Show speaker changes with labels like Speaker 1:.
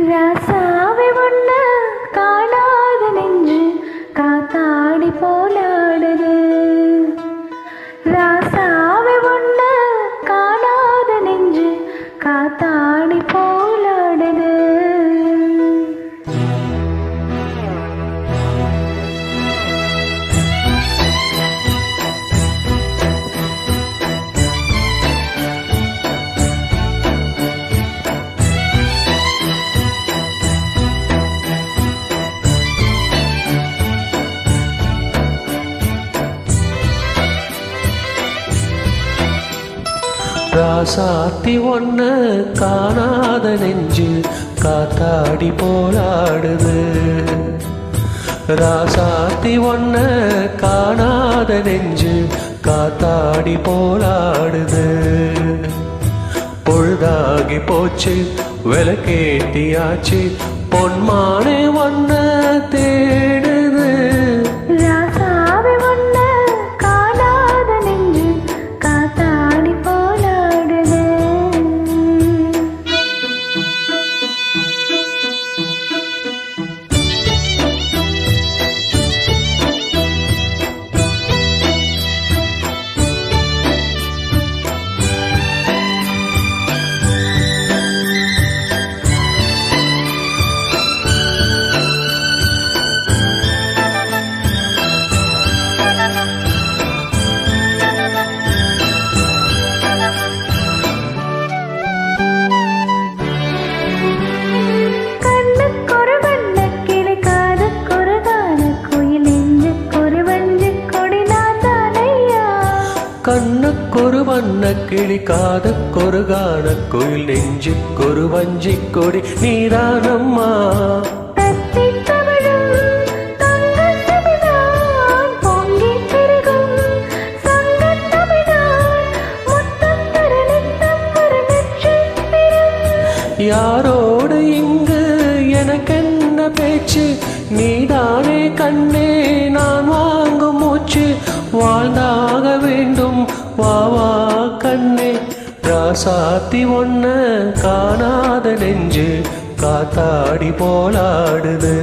Speaker 1: ராசாவை ஒண்ண காணாத நெஞ்சு காத்தாடி போலாடுது. ராசாவை ஒண்ண காணாத நெஞ்சு காத்தாடி போலாடுது.
Speaker 2: ராசாத்தி ஒன்ன காணாத நெஞ்சு காத்தாடி போலாடுது. ராசாத்தி ஒன்ன காணாத நெஞ்சு காத்தாடி போலாடுது. பொழுதாகி போச்சு விளக்கேட்டியாச்சு பொன்மானே ஒன்ன தேடுது. கண்ணுக்கொரு வண்ண கிளி காதுக்கொரு கான கோயில் நெஞ்சுக்கொரு வஞ்சி கொடி நீதானம்மா. யாரோடு இங்கு எனக்கென்ன பேச்சு நீதானே கண்ணே நான் வாங்கும் மூச்சு வாழ்ந்தாக வேண்டும் வாவா கண்ணே. ராசாத்தி ஒன்ன காணாத நெஞ்சு காத்தாடி போலாடுது.